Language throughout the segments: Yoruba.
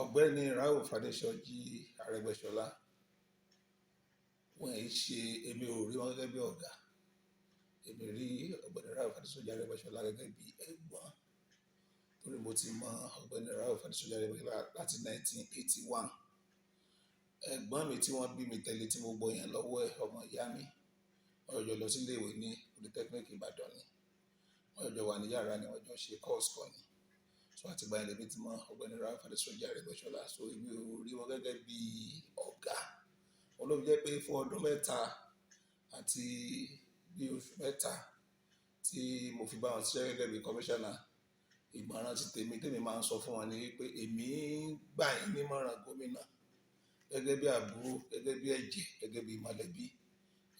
Ọgbẹni Rauf Arẹgbẹṣọla wọn ì ṣe èmi ò rí wọn gẹ́gẹ́ bí ọ̀gá. Èmi rí Ọgbẹni Rauf Arẹgbẹṣọla gẹ́gẹ́ bí ẹ̀gbọ́n, torí mo ti mọ Ọgbẹni Rauf Arẹgbẹṣọla láti 1981. Ẹ̀gbọ́n mi tí wọ́n bí mi tẹ̀lé tí mo gbọ́ yẹn lọ́wọ́ ẹ̀, ọmọ ìyá mi, wọ́n jọ lọ sí ilé ìwé ní polytechnic Ìbàdàn ni, wọ́n jọ wà ní yàrá ni wọ́n jọ ṣe course kan ni. So àti ìgbà yẹn lèmi ti mọ Ọgbẹni Rauf Arẹgbẹṣọla, so èmi ò rí wọn gẹ́gẹ́ bí ọ̀gá. Wọ́n ló jẹ́ pé fún ọdún mẹ́ta àti bí oṣù mẹ́ta tí mo fi bá wọn ṣiṣẹ́ gẹ́gẹ́ bí commissioner, ìmọ̀ràn ti tèmi máa ń sọ fún wọn ni wípé èmi gbà yín nímọ̀ràn gómìnà gẹ́gẹ́ bí àbúrò, gẹ́gẹ́ bí ẹ̀jẹ̀, gẹ́gẹ́ bí mọ̀lẹ́bí.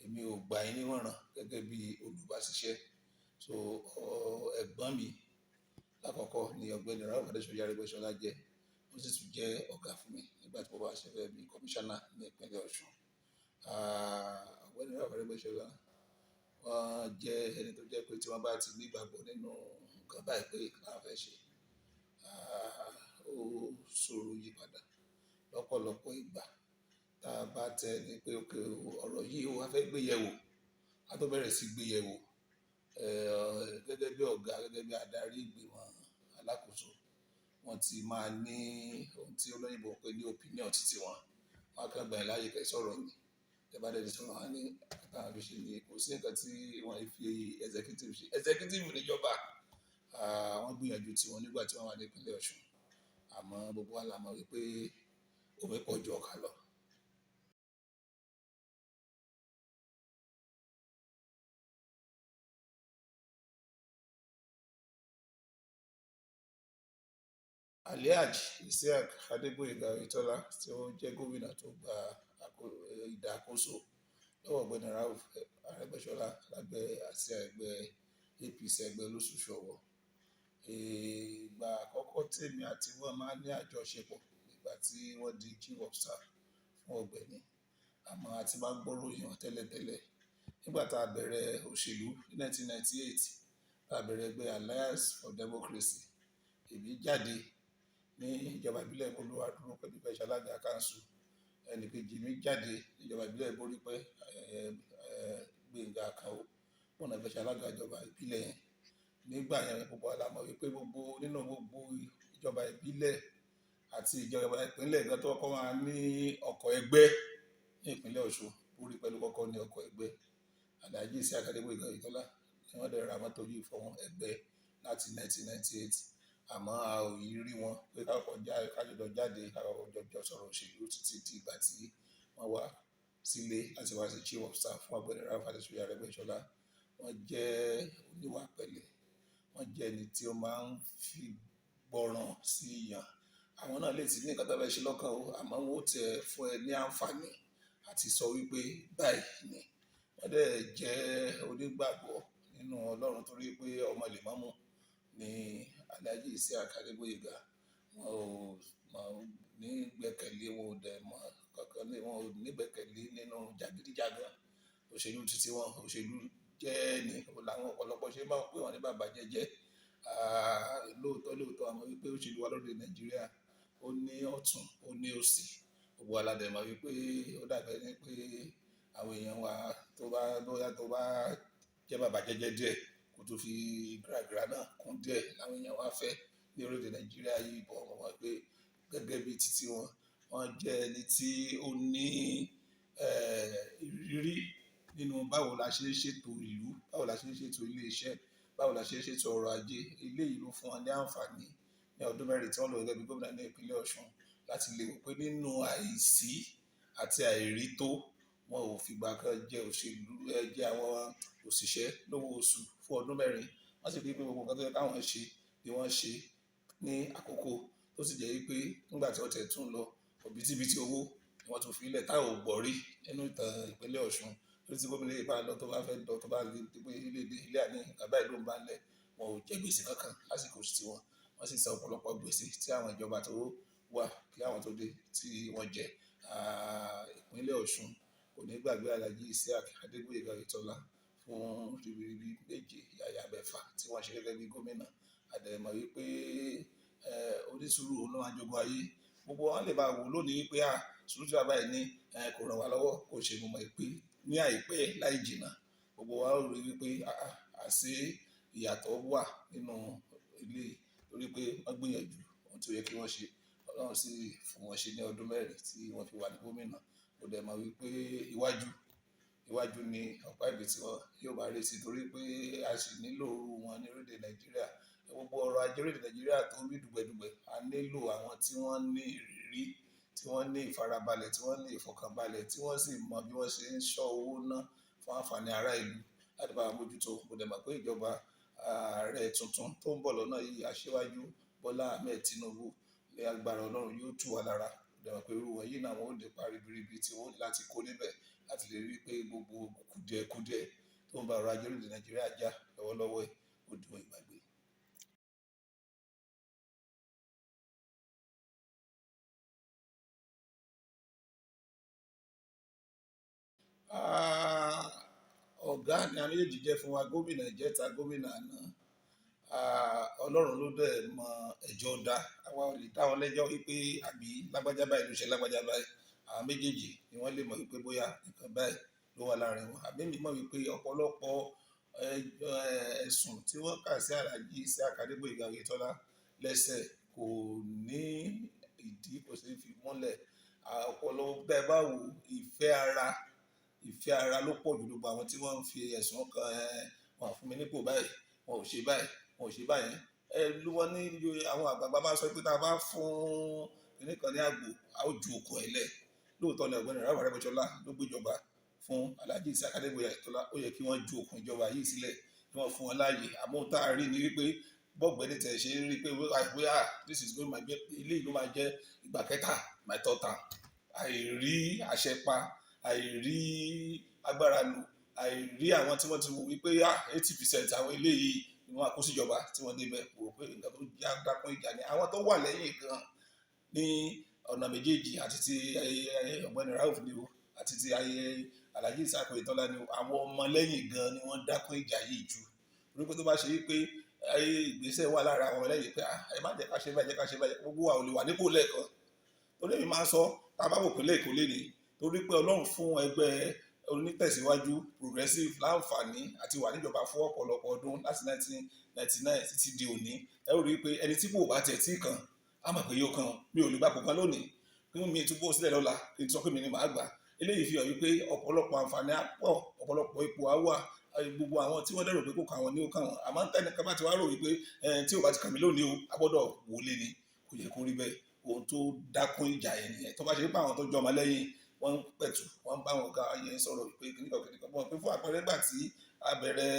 Èmi ò gbà yín nímọ̀ràn gẹ́gẹ́ bí olùbáṣiṣẹ́. So ẹ̀gbọ́n mi lákọ̀ọ́kọ́ ni Ọgbẹni Rauf Arẹgbẹṣọla jẹ́, ó sì tún jẹ́ ọ̀gá fún mi nígbà tí mo bá ṣe fẹ́ bí commissioner ní ìpínlẹ̀ Ọ̀ṣun. Ọgbẹni Rauf Arẹgbẹṣọla wọ́n jẹ́ ẹni tó jẹ́ pé tí wọ́n bá ti nígbàgbọ́ nínú nǹkan báyìí pé láwọn fẹ́ ṣe, ó ṣòro yí padà lọ́pọ̀lọpọ̀ ìgbà. Tá a bá tẹ ní pé òkè ọ̀rọ̀ yìí ó wá fẹ́ gbé yẹ̀wò, a tó bẹ̀rẹ̀ sí gbé yẹ̀wò gẹ́gẹ́ bí ọ̀gá, gẹ́gẹ́ bí adarí ìgbìmọ̀ alákòóso, wọ́n ti máa ní ohun tí olóyìnbó pè ní opinion títí wọn. Wọ́n á kàn gbà yín láyè kẹ́ sọ̀rọ̀ ni. Tẹ́ bá dẹ̀ sọ̀rọ̀ wọn ní àtàwọn fi ṣe ni kò sí nǹkan tí wọ́n fi executive ṣe. Executive níjọba, wọ́n gbìyànjú tiwọn nígbà tí wọ́n wà ní ìpínlẹ̀ Ọ̀ṣun. Àmọ́ gbogbo wa la mọ̀ wípé omi pọ̀ ju ọkà lọ. Alhaji Gboyega Oyetọla tí ó jẹ́ gómìnà tó gba ìdàkóso lọ́wọ́ Ọgbẹni Rauf Arẹgbẹṣọla lábẹ́ àsíá ẹgbẹ́ APC, ẹgbẹ́ olóṣùṣù ọwọ́. Ìgbà àkọ́kọ́ tèmi àti wọn máa ní àjọṣepọ̀ nígbà tí wọ́n di chief of staff fún Ọgbẹni, àmọ́ àti máa gbọ́rọ̀ yàn tẹ́lẹ̀tẹ́lẹ̀. Nígbà tá a bẹ̀rẹ̀ òṣèlú ní 1998, tá a bẹ̀rẹ̀ ẹgbẹ́ Alliance for Democracy, èmi jáde ní ìjọba ìbílẹ̀ Olúwadúró pẹ̀lú ìfẹ́ ṣalága kanṣu. Ẹnì kejì mi jáde ní ìjọba ìbílẹ̀ Borípẹ́, Gboyega wọn náà fẹ́ ṣalága ìjọba ìbílẹ̀ yẹn. Nígbà yẹn gbogbo wa la mọ̀ wípé nínú gbogbo ìjọba ìbílẹ̀ àti ìjọba ìpínlẹ̀ gan tó kọ́kọ́ máa ní ọkọ̀ ẹgbẹ́ ní ìpínlẹ̀ Ọ̀ṣun, Borípẹ́ ló kọ́kọ́ ní ọkọ̀ ẹgbẹ́. Alhaji Gboyega Oyetọla ni wọ́n dẹ̀ ra mọ́tò yìí fún ẹgbẹ́ láti 1998. Àmọ́ a ò yí rí wọn pé kájọ jáde kájọ sọ̀rọ̀ òṣèlú títí di ìgbà tí wọ́n wá sílé láti wá sí chief of staff fún Ọgbẹni Rauf Arẹgbẹṣọla. Wọ́n jẹ́ oníwà pẹ̀lẹ́, wọ́n jẹ́ ẹni tí ó máa ń fi gbọ́ràn sí èèyàn. Àwọn náà lè ti ní nǹkan tó fẹ́ ṣe lọ́kàn o, àmọ́ wọn ó tẹ̀ fún ẹ ní àǹfààní àti sọ wípé báyìí ni. Wọ́n dẹ̀ jẹ́ onígbàgbọ́ nínú Ọlọ́run torí pé ọmọ Lèmọ́mù ni Alhaji Gboyega. Wọn ò ní gbẹ́kẹ̀lé, wọn ò dẹ̀ mọ̀ kankan lé, wọn ò ní gbẹ́kẹ̀lé nínú jàgídíjàgan. Òṣèlú títí wọn, òṣèlú jẹ́ ni làwọn ọ̀pọ̀lọpọ̀ ṣe máa ń pè wọ́n ní bàbá jẹ́jẹ́. Lóòótọ́ àmọ́ wípé òṣèlú wa lóde Nàìjíríà ó ní ọ̀tún, ó ní òsì. Gbogbo aládẹ̀ mọ̀ wípé ó dàbẹ̀ ní pé àwọn èèyàn wa tó bá jẹ́ bàbá jẹ́jẹ́ díẹ̀ kó tó fi gíràgírà náà kún díẹ̀ làwọn èèyàn wa fẹ́ ní orílẹ̀ Nàìjíríà yìí. Bọ̀ wọ́n mọ̀ pé gẹ́gẹ́ bí títí wọn, wọ́n jẹ́ ẹni tí ó ní ìrírí nínú báwo la ṣe ń ṣètò ìlú, báwo la ṣe ń ṣètò ilé iṣẹ́, báwo la ṣe ń ṣètò ọrọ̀ ajé. Eléyìí ló fún wọn ní àǹfààní ní ọdún mẹ́rin tí wọ́n lò gẹ́gẹ́ bí gómìnà ní ìpínlẹ̀ Ọ̀ṣun láti lè wò pé nínú àìsí àti àìrí tó, wọn ò fìgbà kan jẹ́ àwọn òṣìṣẹ́ lówó oṣù fún ọdún mẹ́rin. Wọ́n sì rí pé gbogbo nǹkan tó yẹ káwọn ṣe ni wọ́n ṣe ní àkókò, tó sì jẹ́ wípé nígbà tí wọ́n tẹ̀ tún lọ òbítíbitì owó ni wọ́n tún fi ilẹ̀ táwọn ò gbọ́ rí nínú ìtàn ìpínlẹ̀ Ọ̀ṣun. Lórí tí gómìnà yìí bá lọ tó bá fẹ́ lọ tó bá lè pé ilé àní nǹkan báyìí ló ń bá lẹ̀, wọn ò jẹ gbèsè kankan lásìkò tí wọ́n sì san ọ̀pọ̀lọpọ̀ gbèsè tí àwọn ìjọba tó wà kí àwọn tó dé tí wọ́n jẹ. Ìpínlẹ̀ Ọ̀ṣun kò ní gbàgbé Alhaji Gboyega Oyetọla fún ribiribi méje yàyà mẹ́fà tí wọ́n ṣe gẹ́gẹ́ bí gómìnà. A dẹ̀ mọ̀ wípé onísùúrù ló máa jogún ayé. gbogbo wọn lè bá wò lónìí pé sùúrù tí bàbá yìí ní kò ràn wá lọ́wọ́ kò ṣe mọ̀ pé ní àìpẹ́ láì jìnnà gbogbo wa rí wípé àṣé ìyàtọ̀ wà nínú ilé torí pé wọ́n gbìyànjú ohun tí ó yẹ kí wọ́n ṣe Ọlọ́run sì fún wọn ṣe ní ọdún mẹ́rin tí wọ́n fi wà ní gómìnà kò dẹ̀ mọ̀ wípé iwájú ni ọ̀pá ibi tí wọ́n yóò bá rí sí torí pé a sì nílò wọn ní orílẹ̀ Nàìjíríà gbogbo ọrọ̀ ajé orílẹ̀ Nàìjíríà tó ń bí dùgbẹ̀dùgbẹ̀ a nílò àwọn tí wọ́n ní ìrírí tí wọ́n ní ìfarabalẹ̀ tí wọ́n ní ìfọkànbalẹ̀ tí wọ́n sì mọ bí wọ́n ṣe ń ṣọ́ owó ná fún àǹfààní ará ìlú láti bá mójútó kò dẹ̀ mọ̀ pé ìjọba ààrẹ tuntun tó ń bọ̀ lọ́nà yìí Aṣíwájú Bọ́lá Ahmed Tinubu ní agbára Ọlọ́run yóò tù wá lára kò dẹ̀ mọ̀ pé irú wọn yìí náà wọn ò lè parí biribi tí wọ́n láti kó níbẹ̀ láti lè rí pé gbogbo kùdìẹ̀kudiẹ tó ń bá ọrọ̀ ajé orílẹ̀ Nàìjíríà jà lọ́wọ́lọ́wọ́ ẹ̀ ó dùn ìgbàgbé. Ọ̀gá ni a méjèèjì jẹ́ fún wa gómìnà ìjẹta gómìnà àná Ọlọ́run ló dẹ̀ mọ ẹjọ́ dá àwa ò lè dá wọn lẹ́jọ́ wípé àbí lágbájá báyìí ló ṣe lágbájá báyìí àwọn méjèèjì ni wọ́n lè mọ̀ wípé bóyá nǹkan báyìí ló wà láàrin wọn àbí mi mọ̀ wípé ọ̀pọ̀lọpọ̀ ẹ̀sùn tí wọ́n kà sí Alhaji sí Akere Gboyega Oyetọla lẹ́sẹ̀ kò ní ìdí kò sì fi múlẹ̀ ọ̀pọ̀lọpọ̀ bẹ́ẹ̀ bá wo ìfẹ́ ara ló pọ̀ jù gbogbo àwọn tí wọ́n ń fi ẹ̀sùn kan wọn fún mi nípò báyìí wọn ò ṣe báyìí wọn ò ṣe báyìí ló wọ́n ní àwọn àgbààgbà máa sọ pé tá a bá fún kìnìkan ní àgbò a ó ju okùn ẹ̀ lẹ̀ lóòótọ́ ni Ọgbẹni Rauf Arẹgbẹṣọla ló gbéjọba fún Alhaji Akere Gboyega Oyetọla ó yẹ kí wọ́n ju okùn ìjọba yìí sílẹ̀ kí wọ́n fún wọn láàyè àmọ́ tá a rí ni wípé bọ́ọ̀gbẹ́ni tẹ̀ ṣe rí pé this is going my ilé ìlú máa jẹ́ ìgbà kẹta my third term àìrí àṣẹ pa àìrí agbára lò àìrí àwọn tí wọ́n ti wò wípé 80% àwọn ilé yìí ni wọ́n kó síjọba tí wọ́n débẹ̀ wò pé nǹkan tó já dákún ìjà ni àwọn tó wà lẹ́yìn gan ní ọ̀nà méjèèjì àti ti Ọgbẹni Rauf ni o àti ti Alhaji Akere Oyetọla ni o àwọn ọmọ lẹ́yìn gan ni wọ́n dákún ìjà yìí jù torí pé tó bá ṣe wípé ìgbésẹ̀ wà lára àwọn lẹ́yìn pé ẹ má jẹ́ ká ṣe báyìí jẹ́ ká ṣe báyìí gbogbo wa ò lè wà nípò lẹ́ẹ̀kan torí èmi máa ń sọ tá a bá wò pé lẹ́ẹ̀kọ́ lé ní torí pé Ọlọ́run fún ẹgbẹ́ onítẹ̀síwájú progressive láǹfààní àti wà níjọba fún ọ̀pọ̀lọpọ̀ ọdún láti 1999 títí di òní ẹ ó rí i pé ẹni tí kò bá tẹ̀ tí kan á mọ̀ pé yóò kan mi ò lè gbà kankan lónìí kí mi túbọ̀ sílẹ̀ lọ́la kí n sọ pé mi ni màá gbà eléyìí fi hàn wípé ọ̀pọ̀lọpọ̀ àǹfààní á pọ̀ ọ̀pọ̀lọpọ̀ ipò á wà gbogbo àwọn tí wọ́n dẹ̀rọ pé kò kà wọ́n ní ó kà wọ́n àmọ́ tẹ́ni ká bá ti wá rò wípé tí ò bá ti kà mí lónìí o a gbọ́dọ̀ wọlé ni kò yẹ kó rí bẹ́ẹ̀ ohun tó dákún ìjà yẹn nìyẹn tó bá ṣe pé àwọn tó jọ ọmọ lẹ́yìn wọ́n ń pẹ̀tù wọ́n ń bá wọn ká yẹn sọ̀rọ̀ pé kìnnìkan wọn pé fún àpẹẹrẹ gbà tí a bẹ̀rẹ̀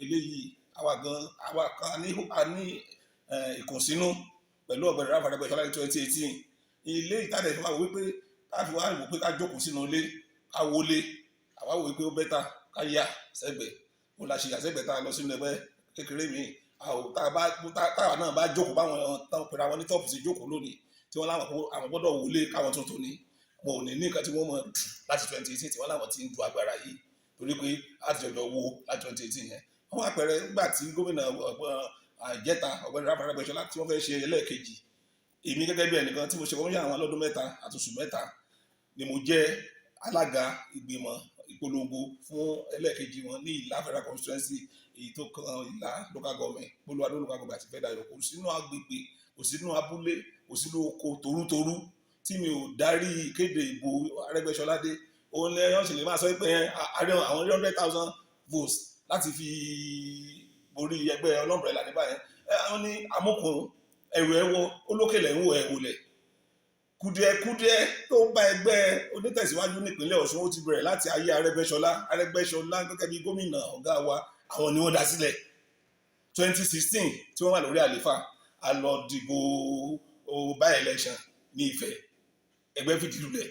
eléyìí àwa kan ní ìkùnsínú pẹ̀lú Ọgbẹni Rauf Arẹgbẹṣọla ní 2018 ilé ìtàdé ìfọwọ́ wò wípé ká fi wá wò pé ká jókòó sínú ilé ká wọlé àwa wò wípé ó bẹ́tà ká yà sẹ́gbẹ̀ẹ́ mo la ṣe yà sẹ́gbẹ̀ẹ́ tá a lọ sínú ẹgbẹ́ kékeré mi táwa náà bá jókòó báwọn tán pẹ̀lú àwọn onítọ́ọ̀pù sí jókòó lónìí tí wọ́n láwọn gbọ́dọ̀ wọlé káwọn tuntun ní wọn ò ní nǹkan tí wọ́n mọ̀ dù láti 2018 tí wọ́n láwọn ti ń du agbára yìí torí pé láti ọjọ́ wo láti 2018 yẹn wọ́n àpẹẹrẹ nígbà tí gómìnà ìjẹta Ọgbẹni Rauf Arẹgbẹṣọla tí wọ́n fẹ́ ṣe ẹlẹ́ẹ̀kejì èmi gẹ́gẹ́ bí ẹnìkan tí mo ṣe kọ́míṣà àwọn lọ́dún mẹ́ta àtúnṣù mẹ́ta ni mo jẹ́ alága ìgbìmọ̀ ìpolongo fún ẹlẹ́ẹ̀kejì wọn ní Ìlá federal constituency èyí tó kan Ìlá local government Bolúwadó local government àti federal kò sínú agbègbè kò sínú abúlé kò sínú oko torútorú tí mi ò darí ìkéde ìbò Arẹgbẹṣọlá dé òun ni wọ́n sì lè máa sọ pé àwọn 100,000 votes láti fi borí ẹgbẹ́ ọlọ́mbrẹ́là nígbà yẹn wọ́n ní amókun ẹ̀rù ẹ̀wọ̀ olókèlè ń wọ ẹ̀wòlẹ̀ kùdìẹ̀kudiẹ tó ń bá ẹgbẹ́ onítẹ̀síwájú nípínlẹ̀ Ọ̀ṣun ó ti bẹ̀rẹ̀ láti ayé Arẹgbẹṣọla gẹ́gẹ́ bí gómìnà ọ̀gá wa àwọn ni wọ́n dá sílẹ̀ 2016 tí wọ́n wà lórí àlééfà a lọ dìbò by election ní Ifẹ̀ ẹgbẹ́ fìdí lulẹ̀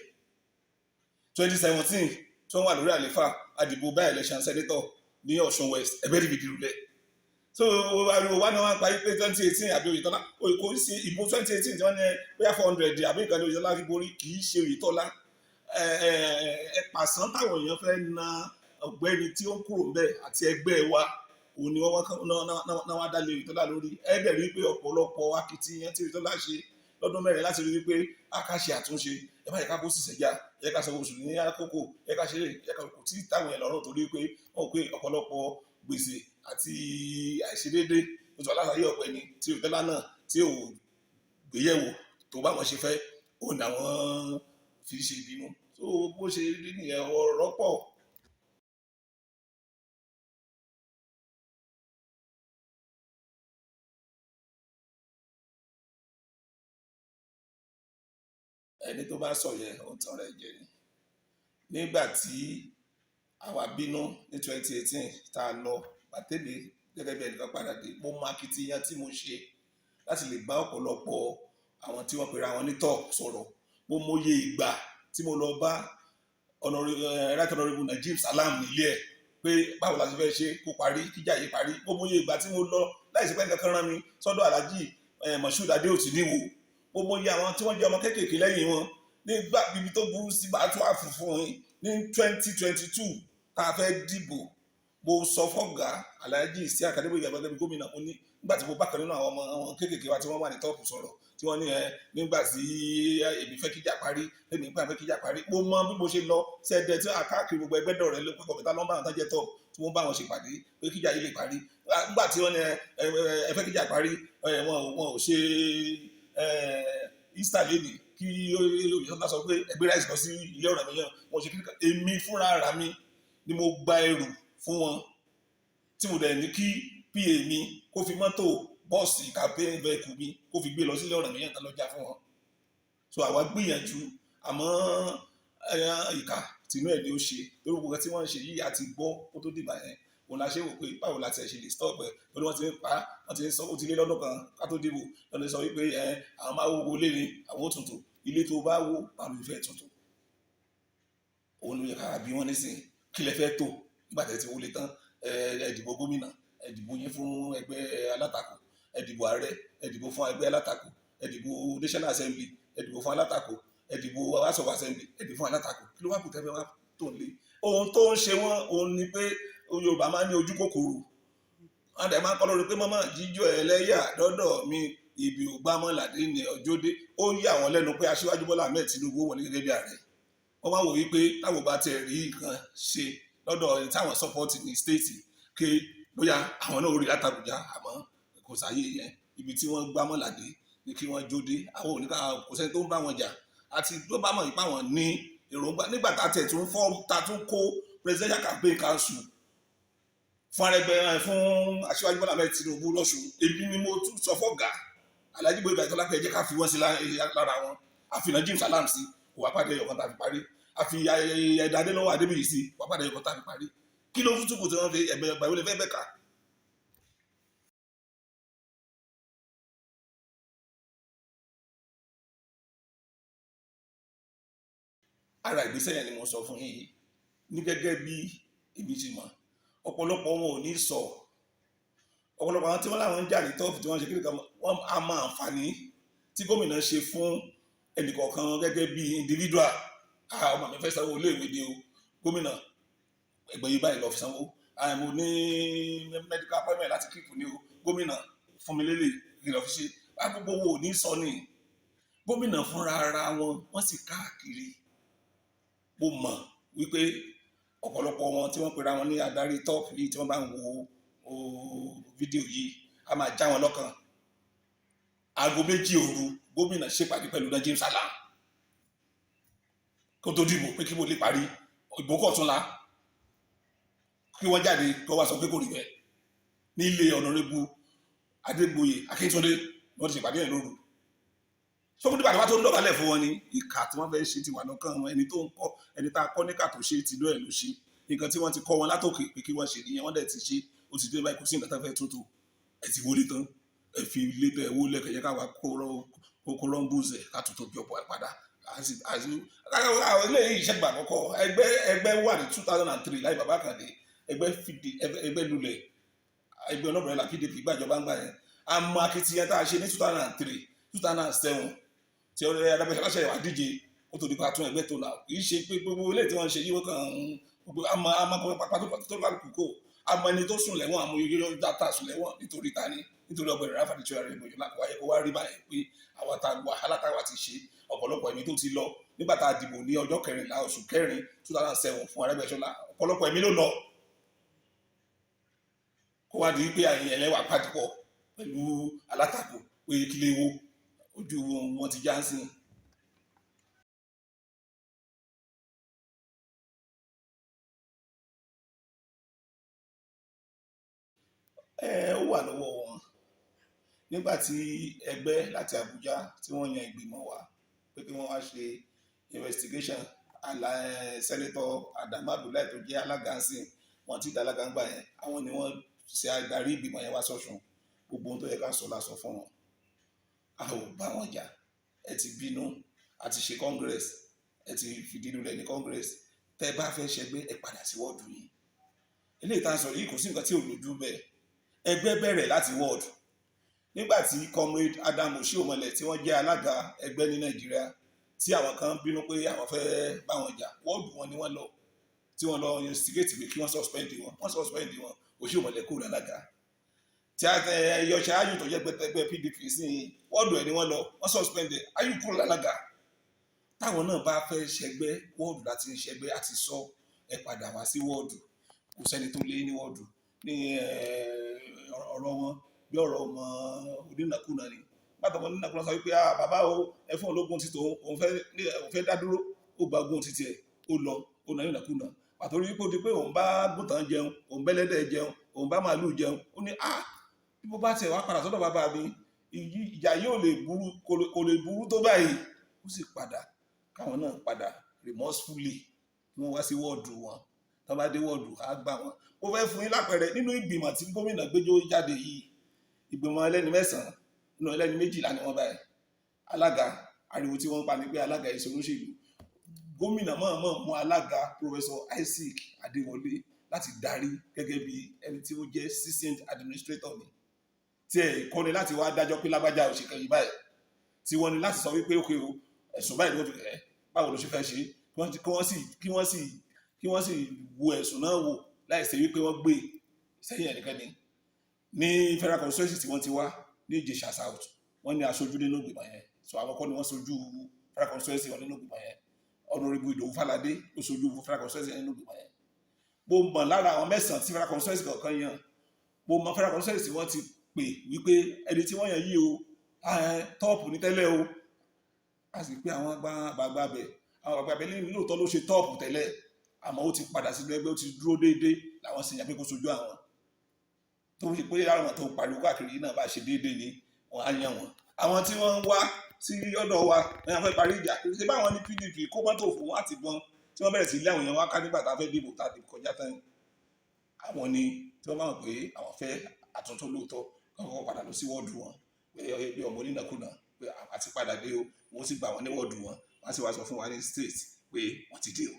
2017 tí wọ́n wà lórí àlééfà a dìbò by election senator ní Ọ̀ṣun West ẹgbẹ́ fìdí lulẹ̀ so ariwo wa ni wọ́n pa pé 2018 àbí Oyetọla kò sí ìbò 2018 tí wọ́n ní bóyá 400 àbí ìkànnì Oyetọla fi borí kì í ṣe Oyetọla pàṣán táwọn èèyàn fẹ́ na Ọgbẹni tí ó ń kúrò ń bẹ̀ àti ẹgbẹ́ wa òun ni wọ́n dá lé Oyetọla lórí ẹ̀ẹ́dẹ̀ rí pé ọ̀pọ̀lọpọ̀ akitiyan tí Oyetọla ṣe lọ́dún mẹ́rin láti rí wípé a ká ṣe àtúnṣe ẹ má yẹ ká bó sì sẹ́jà ẹ ká sanwó oṣù ní àkókò ẹ ká ṣe ẹ ká kò tí táwọn yẹn lọ́rùn torí pé wọ́n pé ọ̀pọ̀lọpọ̀ gbèsè àti àìṣedéédé oṣù aláṣayé Ọgbẹni tí Oyetọla náà tí ò gbéyẹ̀wò tó bá wọn ṣe fẹ́ òun làwọn fi ṣe ìbínú tó bó ṣe rí nìyẹn ọ̀rọ̀ pọ̀. ẹni tó bá sọ yẹn ó tán rẹ̀ jẹ ni nígbà tí àwa bínú ní 2018 tá a lọ bàtẹ́lẹ̀ gẹ́gẹ́ bí ẹnìkan padà dé mo mọ akitiyan tí mo ṣe láti lè bá ọ̀pọ̀lọpọ̀ àwọn tí wọ́n pera wọn ní tọ́ sọ̀rọ̀ mo mọye ìgbà tí mo lọ bá right honourable Najib Salam nílé ẹ̀ pé báwo la ṣe fẹ́ ṣe kó parí kíjà yìí parí mo mọye ìgbà tí mo lọ láìsí pé nǹkan kan rán mi sọ́dọ̀ Alhaji Moshood Adeoti níwò mo mọye àwọn tí wọ́n jẹ́ ọmọ kéékèèké lẹ́yìn wọn nígbà bíbí tó burú sí bá tó àfùfún ní 2022 tá a fẹ́ dìbò mo sọ fọ́gà Alhaji sí Akere gẹ́gẹ́ bí gómìnà mo ní nígbà tí mo bá kan nínú àwọn ọmọ àwọn kéékèèké wa tí wọ́n wà ní tọ́ọ̀pù sọ̀rọ̀ tí wọ́n ní nígbà tí èmi fẹ́ kíjà parí èmi nígbà fẹ́ kíjà parí mo mọ bí mo ṣe lọ sẹ́dẹ̀ tí àkáàkiri gbogbo ẹgbẹ́ dọ̀rẹ́ ló pẹ́kọ̀ mẹ́ta lọ́nà àtàjẹ́ tọ̀ tí wọ́n bá wọn ṣe pàdé pé kíjà yìí lè parí nígbà tí wọ́n ní ẹ fẹ́ kíjà parí wọn ò ṣe Easter lady kí Oyetọla sọ pé ẹgbẹ́ ráìsì lọ sí ilé ọ̀rọ̀ mi yẹn wọ́n ṣe kíkà èmi fúnra ara mi ni mo gba ẹrù fún wọn tí mo dẹ̀ ní kí pa mi kó fi mọ́tò bọ́ọ̀sì campaign vehicle mi kó fi gbé lọ sílé ọ̀rọ̀ mi yẹn tán lọ́jà fún wọn so àwa gbìyànjú àmọ́ ìka tìǹú ẹ̀ ni ó ṣe lórí gbogbo tí wọ́n ń ṣe yìí àti gbọ́ kó tó dìgbà yẹn òun la ṣe wò pé báwo la ti ẹ̀ ṣe lè stop ẹ̀ lórí wọ́n ti ń pa wọ́n ti ń sọ ó ti lé lọ́dún kan ká tó dìbò lọ́dún ti sọ wípé àwọn máa wo lé ní àwọn ó tuntun ilé tó bá wó báwo ló fẹ́ tuntun òun ló yẹ ká bí wọ́n nísìn kí lẹ fẹ́ tó nígbà tẹ̀ ti wọlé tán ẹ dìbò gómìnà ẹ dìbò yín fún ẹgbẹ́ alátakò ẹ dìbò ààrẹ ẹ dìbò fún ẹgbẹ́ alátakò ẹ dìbò national assembly ẹ dìbò fún alátakò ẹ dìbò house of assembly ẹ dìbò fún alátakò kí ló wá kù tẹ́fẹ́ wá tó ń lé ohun tó ń ṣe wọ́n òun ni pé Yorùbá máa ń ní ojú kòkòrò wọn dẹ̀ máa ń kọ́ lórí pé mọ́mọ́ jíjọ ẹlẹ́yà dọ́dọ̀ mi ibi ògbámọ́ làdé ní ọjọ́dé ó yà wọ́n lẹ́nu pé Aṣíwájú Bọ́lá Ahmed Tinubu wọlé gẹ́gẹ́ bí ààrẹ wọ́n máa wò wípé táwọn bá tẹ̀ rí nǹkan ṣe lọ́dọ̀ ẹni táwọn support ní state ké bóyá àwọn náà ó rí látàbújá àmọ́ kò sáyé yẹn ibi tí wọ́n gbámọ́ làdé ni kí wọ́n jóde àwọn oníkà kò sẹ́ni tó ń bá wọn jà àti tó bá mọ̀ ipá wọn ní èròǹgbà nígbà tá a tẹ̀ tún fọ́ ta tún kó presidential campaign council fún Arẹgbẹ fún Aṣíwájú Bọ́lá Ahmed Tinubu lọ́sùn èmi ni mo tún sọ fọ́gà Alhaji Gboyega pé ẹ jẹ́ ká fi wọ́n sí lára wọn àfi Najib Salam sí kò wá pàdé ọkàn tá a fi parí àfi ẹ̀dá Adélọ́wọ̀ Adébíyì sí kò wá pàdé ọkàn tá a fi parí kí ló tún kù tí wọ́n fi ẹ̀gbẹ́ ìgbà ìwé fẹ́ bẹ̀ ká. ara ìgbésẹ̀ yẹn ni mo sọ fún yín ní gẹ́gẹ́ bí èmi ti mọ̀ ọ̀pọ̀lọpọ̀ wọn ò ní sọ ọ̀pọ̀lọpọ̀ àwọn tí wọ́n láwọn ń jà ní tọ́ọ̀fù tí wọ́n ṣe kí nìkan wọ́n á mọ àǹfààní tí gómìnà ṣe fún ẹnìkọ̀ọ̀kan gẹ́gẹ́ bí individual ọmọ mi fẹ́ sanwó ilé ìwé ni o gómìnà ẹgbẹ́ yìí báyìí lọ fi sanwó mo ní medical appointment láti kíkù ni o gómìnà fún mi lélẹ̀ kí lọ fi ṣe gbogbo wo ò ní sọ ni gómìnà fúnra ara wọ́n sì káàkiri mo mọ̀ wípé ọ̀pọ̀lọpọ̀ wọn tí wọ́n pera wọn ní adarí tọ́ọ̀pù yìí tí wọ́n bá ń wo fídíò yìí a máa já wọn lọ́kàn aago 2 òru gómìnà ṣèpàdé pẹ̀lú Najib Salam kó tó dìbò pé kí mo lè parí ìbò kọ̀túnla kí wọ́n jáde kí wọ́n wá sọ pé kò rí bẹ́ẹ̀ nílé ọ̀nàrẹ́bù Adégbòye Akíntúndé wọ́n ti ṣèpàdé ẹ̀ lóru sọ́kùnrin bàtà wá tó ń dọ̀bálẹ̀ fún wọn ni ìkà tí wọ́n fẹ́ ṣe ti wà lọ́kàn wọn ẹni tó ń kọ́ ẹni tá a kọ́ níkà tó ṣe tìlú ẹ̀ ló ṣe nǹkan tí wọ́n ti kọ́ wọn látòkè pé kí wọ́n ṣe nìyẹn wọ́n dẹ̀ ti ṣe ó ti dé báyìí kò sí nǹkan tá fẹ́ tuntun ẹ ti wọlé tán ẹ fi ilé bẹ́ẹ̀ wó lẹ́kẹ̀ẹ́ yẹ káwa kó rọ́ǹbùzẹ̀ ká tuntun bí ọ̀pọ̀ ẹ̀ padà eléyìí ìṣẹ́gbà àkọ́kọ́ ẹgbẹ́ wà ní 2003 láì bàbá kan dé ẹgbẹ́ lulẹ̀ ẹgbẹ́ ọlọ́bìnrin la PDP gbàjọba ń gbà yẹn àmọ́ akitiyan tá a ṣe ní 2003 2007 tí ọ̀rẹ́ Arẹgbẹṣọla ṣe wà díje ó tó di pa tún ẹgbẹ́ tó là kì í ṣe pé gbogbo ilé tí wọ́n ṣe yíwọ́ kan gbogbo àmọ́ pápá tó kálukú kò àmọ́ ẹni tó sùn lẹ́wọ̀n àmọ́ yóò dátà sùn lẹ́wọ̀n nítorí ta ni nítorí Ọgbẹni Rauf Adéṣọlá Arẹgbẹṣọlá kò wáyé kó wá rí báyìí pé àwọn wàhálà táwa ti ṣe ọ̀pọ̀lọpọ̀ ẹ̀mí tó ti lọ nígbà tá a dìbò ní ọjọ́ 14 oṣù kẹrin 2007 fún Arẹgbẹṣọlá ọ̀pọ̀lọpọ̀ ẹ̀mí ló lọ kó wá di pé àyìn ẹlẹ́wà pàdépọ̀ pẹ̀lú alátakò pé kílé wo ojú wọn ti já ń sìn. Ó wà lọ́wọ́ wọn nígbà tí ẹgbẹ́ láti Àbújá tí wọ́n yan ìgbìmọ̀ wá pé kí wọ́n wá ṣe investigation sẹ́nitọ̀ Adamu Abdullahi tó jẹ́ alága ń sìn wọ́n ti dá alága ń gbà yẹn àwọn ni wọ́n ṣe adarí ìgbìmọ̀ yẹn wá sọ́sùn gbogbo ohun tó yẹ ká sọ la sọ fún wọn a ò bá wọn jà ẹ ti bínú a ti ṣe congress ẹ ti fìdí lulẹ̀ ní congress tẹ́ bá fẹ́ ṣẹgbẹ́ ẹ padà sí wọ́ọ̀dù yìí eléyìí tá a sọ yìí kò sí nǹkan tí ò lójú bẹ́ẹ̀ ẹgbẹ́ bẹ̀rẹ̀ láti wọ́ọ̀dù nígbà tí comrade Adamu Oshiomhole tí wọ́n jẹ́ alága ẹgbẹ́ ní Nàìjíríà tí àwọn kan bínú pé àwọn fẹ́ bá wọn jà wọ́ọ̀dù wọn ni wọ́n lọ tí wọ́n lọ instigate pé kí wọ́n suspend wọn Oshiomhole kúrò lálága tí a yọ̀ṣẹ́ ayù tó jẹ́ gbẹtẹgbẹ PDP sí wọ́ọ̀dù ẹ̀ ni wọ́n lọ wọ́n suspend ayù kúrò lálága táwọn náà bá fẹ́ ṣẹgbẹ́ wọ́ọ̀dù láti ṣẹgbẹ́ àti sọ ẹ padà wá sí wọ́ọ̀dù kò sẹ́ni tó lé ní wọ́ọ̀dù ní ọ̀rọ̀ wọn bí ọ̀rọ̀ ọmọ onínàkúnà ni bàtà ọmọ onínàkúnà sọ wípé bàbá o ẹ fún ológun títò òun fẹ́ dá dúró ó gba ogún títì ẹ̀ ó lọ ó nà onínàkúnà pàtó rí pé ó di pé òun bá gbọ́tàn jẹun òun bẹ́lẹ́dẹ̀ jẹun òun bá màálù jẹun ó ní bí mo bá tiẹ̀ wá padà sọ́dọ̀ bàbá mi ìjà yóò kò lè burú tó báyìí ó sì padà káwọn náà padà remorsefully kí wọ́n wá sí wọ́ọ̀dù wọn tó bá dé wọ́ọ̀dù á gbà wọn ó fẹ́ fún yín lápẹẹrẹ nínú ìgbìmọ̀ tí gómìnà gbẹ́jọ́ jáde yìí ìgbìmọ̀ ẹlẹ́ni 9 nínú ẹlẹ́ni 12 ni wọ́n báyìí alága ariwo tí wọ́n pa ní pé alága ìṣolóṣèlú gómìnà mọ̀ọ́mọ̀ mú alága Professor Isaac Adéwọlé láti darí gẹ́gẹ́ bí ẹni tí ó jẹ́ seasoned administrator ni tí ẹ̀ kọ́ni láti wá dájọ́ pé lágbájá òṣèkẹ́ yìí báyìí tí wọ́n ní láti sọ wípé ókè o ẹ̀sùn báyìí ló fi kẹ́ báwo ló ṣe fẹ́ ṣe kí wọ́n sì wo ẹ̀sùn náà wò láì ṣe wípé wọ́n gbé sẹ́yìn ẹ̀nìkan ní federal constituency tí wọ́n ti wá ní Ìjẹ̀ṣà South wọ́n ní aṣojú nínú ìgbìmọ̀ yẹn so àwọn kọ́ ni wọ́n ṣojú federal constituency wọn nínú ìgbìmọ̀ yẹn Honorable Ìdòwú Fáládé ló ṣojú federal constituency nínú ìgbìmọ̀ yẹn mo mọ̀ lára àwọn 9 tí federal constituency kọ̀ọ̀kan yàn mo mọ̀ federal constituency tí wọ́n ti pè wípé ẹni tí wọ́n yàn yìí o tọ́ọ̀pù ní tẹ́lẹ̀ o a sì pé àwọn àgbààgbà bẹ̀ àwọn àgbààgbà bẹ̀ lóòótọ́ ló ṣe tọ́ọ̀pù tẹ́lẹ̀ àmọ́ ó ti padà sínú ẹgbẹ́ ó ti dúró déédéé làwọn sì yàn pé kó sojú àwọn tó ń ṣe pé àwọn tó ń pariwo káàkiri náà bá ṣe déédéé ni wọ́n á yàn wọ́n àwọn tí wọ́n ń wá sí ọ̀dọ̀ wa ní àwọn fẹ́ parí ìjà ṣe báwọn ní PDP kó mọ́tò fún wọn àti bọn tí wọ́n bẹ̀rẹ̀ sí ilé àwọn èèyàn wá ká nígbà tá a fẹ́ dìbò tá a dìbò kọjá tán àwọn ni tí wọ́n máa ń pè àwọn fẹ́ àtúntò lóòótọ́ kọ́kọ́ padà lọ sí wọ́ọ̀dù wọn pé bí ọmọ onínàkúnà pé àti padà dé o wọ́n sì gbà wọ́n ní wọ́ọ̀dù wọn wọ́n sì wá sọ fún wa ní state pé wọ́n ti dé o.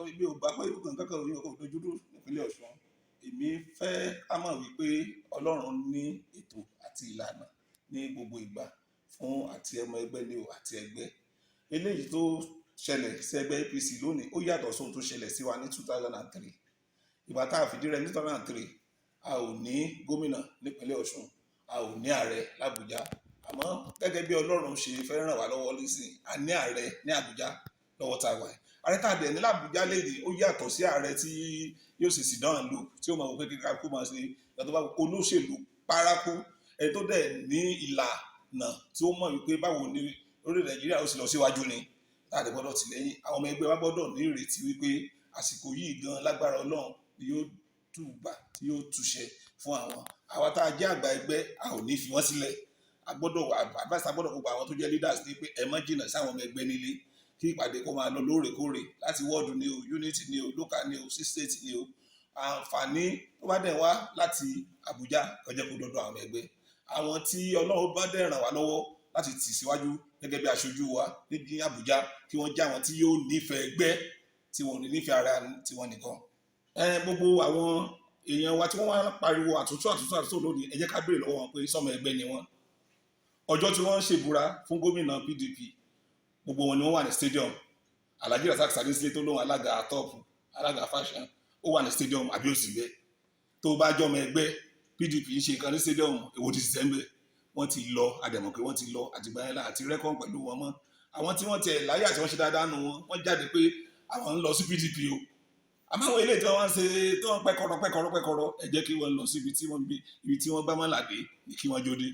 Ibi ò gbà pé kankan òyìn ọkọ̀ dojúrú nípínlẹ̀ Ọ̀ṣun èmi fẹ́ ká mọ̀ wípé Ọlọ́run ní ètò àti ìlànà ní gbogbo ìgbà fún àti ọmọ ẹgbẹ́ ni o àti ẹgbẹ́ eléyìí tó ṣẹlẹ̀ sí ẹgbẹ́ APC lónìí ó yàtọ̀ sóhun tó ṣẹlẹ̀ sí wa ní 2003 ìgbà tá a fìdí rẹ̀ ní 2003 a ò ní gómìnà nípínlẹ̀ Ọ̀ṣun a ò ní ààrẹ l'Àbújá àmọ́ gẹ́gẹ́ bí Ọlọ́run ṣe fẹ́ ràn wá lọ́wọ́ lẹ́sìn a ní ààrẹ ní Àbújá lọ́wọ́ tá a wà ààrẹ tá a dẹ̀ ní l'Àbújá léde ó yàtọ̀ sí ààrẹ tí yóò sì dáhùn lò tí ó máa wò pé kíkà kó máa ṣe ìyàtọ̀ bá olóṣèlú paraku ẹni tó dẹ̀ ní ìlànà tí ó mọ̀ wípé báwo ni orílẹ̀ Nàìjíríà ó sì lọ síwájú ni láti gbọ́dọ̀ tìlẹ́yìn àwọn ọmọ ẹgbẹ́ wa gbọ́dọ̀ ní ìrètí wípé àsìkò yìí gan lágbára Ọlọ́run ni yóò túbà tí yóò túṣẹ fún àwọn àwa tá a jẹ́ àgbà ẹgbẹ́ a ò ní fi wọ́n sílẹ̀ advice gbọ́dọ̀ gbogbo àwọn tó jẹ́ leaders ní pé ẹ má jìnnà sáwọn ọmọ ẹgbẹ́ nílé kí ìpàdé kó máa lọ lóòrèkóòrè láti wọ́ọ̀dù ni o unity ni o local ni o sí state ni o àǹfààní tó bá dẹ̀ wá láti Àbújá kọjá kó dọ́dọ̀ àwọn ẹgbẹ́ àwọn tí Ọlọ́run bá dẹ̀ ràn wá lọ́wọ́ láti tì síwájú gẹ́gẹ́ bí aṣojú wa ní Àbújá kí wọ́n jẹ́ àwọn tí yóò nífẹ̀ẹ́ ẹgbẹ́ tí wọ́n ní nífẹ̀ẹ́ ara tiwọn nìkan. Gbogbo àwọn èèyàn wa tí wọ́n wá pariwo àtúntò lónìí ẹ jẹ́ ká béèrè lọ́wọ́ wọn pé sọ́mọ ẹgbẹ́ ni wọ́n. Ọjọ́ tí wọ́n ń ṣèbúra fún gómìnà PDP gbogbo wọn ni wọ́n wà ní stadium Alhaji tó lóun alága tọ́ọ̀pù alága fashion ó wà ní stadium àbí òsì bẹ́ẹ̀ tó bá jọmọ ẹgbẹ́ PDP ń ṣe nǹkan ní stadium èwo ti ṣiṣẹ́ ń bẹ̀ wọ́n ti lọ àdẹ̀mọ̀ pé wọ́n ti lọ àtìgbà yẹn àti rẹ́kọ̀n pẹ̀lú wọn mọ́ àwọn tí wọ́n tẹ̀ láyé àti wọ́n ṣe dáadáa nù wọ́n jáde pé àwọn ń lọ sí PDP o àmọ́ àwọn eléyìí tí wọ́n ṣe tí wọ́n pẹ́kọ̀rọ̀ ẹ jẹ́ kí wọ́n lọ síbi tí wọ́n gbá mọ́làdé kí wọ́n jóde